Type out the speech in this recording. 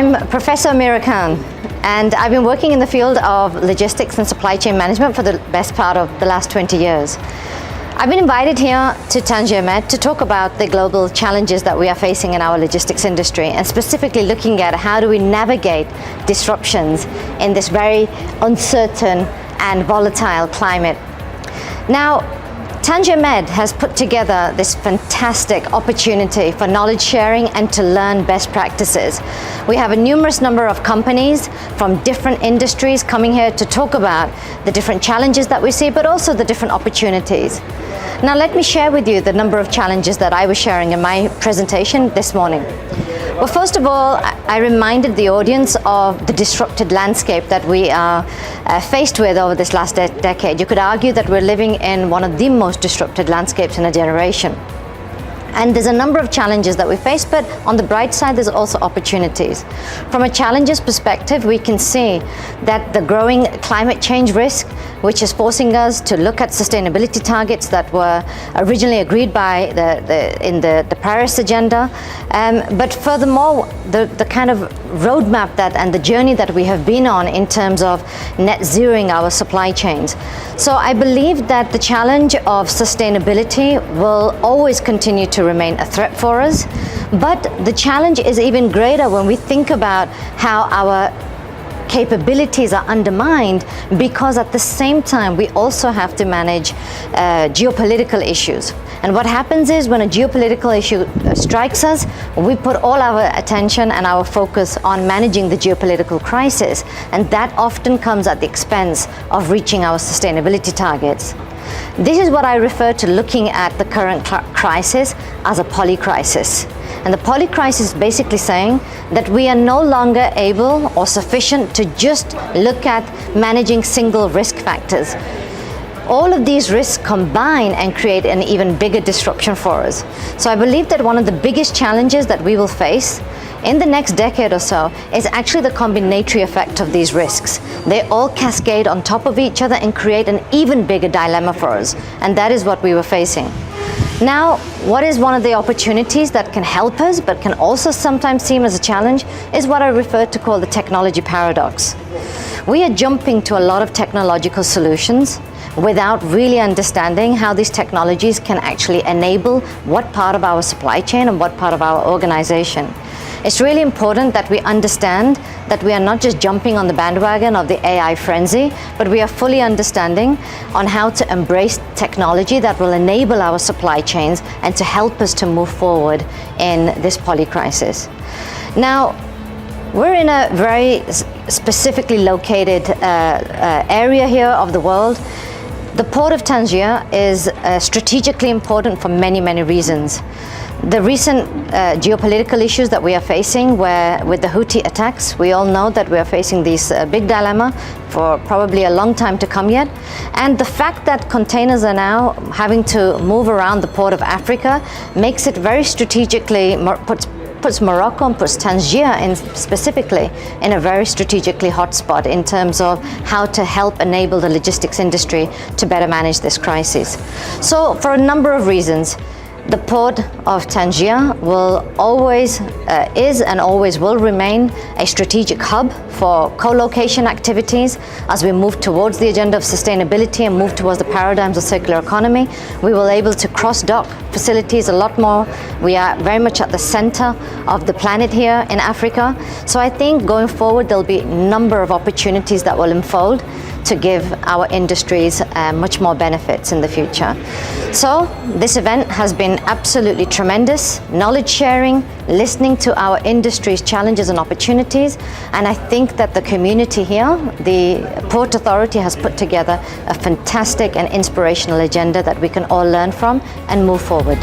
I'm Professor Omera, and I've been working in the field of logistics and supply chain management for the best part of the last 20 years. I've been invited here to Tangier to talk about the global challenges that we are facing in our logistics industry, and specifically looking at how do we navigate disruptions in this very uncertain and volatile climate. Now, Tangier has put together this fantastic opportunity for knowledge sharing and to learn best practices. We have a numerous number of companies from different industries coming here to talk about the different challenges that we see, but also the different opportunities. Now let me share with you the number of challenges that I was sharing in my presentation this morning. Well, first of all, I reminded the audience of the disrupted landscape that we are faced with over this last decade. You could argue that we're living in one of the most disrupted landscapes in a generation. And there's a number of challenges that we face, but on the bright side, there's also opportunities. From a challenges perspective, we can see that the growing climate change risk, which is forcing us to look at sustainability targets that were originally agreed by in the Paris agenda. But furthermore, the kind of roadmap and the journey that we have been on in terms of net zeroing our supply chains. So I believe that the challenge of sustainability will always continue to remain a threat for us, but the challenge is even greater when we think about how our capabilities are undermined, because at the same time we also have to manage geopolitical issues. And what happens is when a geopolitical issue strikes us, we put all our attention and our focus on managing the geopolitical crisis, and that often comes at the expense of reaching our sustainability targets. This is what I refer to looking at the current crisis as a polycrisis. And the polycrisis is basically saying that we are no longer able or sufficient to just look at managing single risk factors. All of these risks combine and create an even bigger disruption for us. So I believe that one of the biggest challenges that we will face in the next decade or so is actually the combinatory effect of these risks. They all cascade on top of each other and create an even bigger dilemma for us. And that is what we were facing. Now, what is one of the opportunities that can help us, but can also sometimes seem as a challenge, is what I refer to call the technology paradox. We are jumping to a lot of technological solutions without really understanding how these technologies can actually enable what part of our supply chain and what part of our organization. It's really important that we understand that we are not just jumping on the bandwagon of the AI frenzy, but we are fully understanding on how to embrace technology that will enable our supply chains and to help us to move forward in this polycrisis. Now, we're in a very specifically located area here of the world. The port of Tangier is strategically important for many, many reasons. The recent geopolitical issues that we are facing, where with the Houthi attacks, we all know that we are facing this big dilemma for probably a long time to come yet. And the fact that containers are now having to move around the port of Africa makes it very strategically, puts Morocco and puts Tangier specifically in a very strategically hot spot in terms of how to help enable the logistics industry to better manage this crisis. So for a number of reasons, the port of Tangier will always is and always will remain a strategic hub for co-location activities. As we move towards the agenda of sustainability and move towards the paradigms of circular economy, we will be able to cross-dock facilities a lot more. We are very much at the center of the planet here in Africa. So I think going forward, there'll be a number of opportunities that will unfold to give our industries much more benefits in the future. So this event has been absolutely tremendous. Knowledge sharing, listening to our industry's challenges and opportunities, and I think that the community here, the Port Authority, has put together a fantastic and inspirational agenda that we can all learn from and move forward.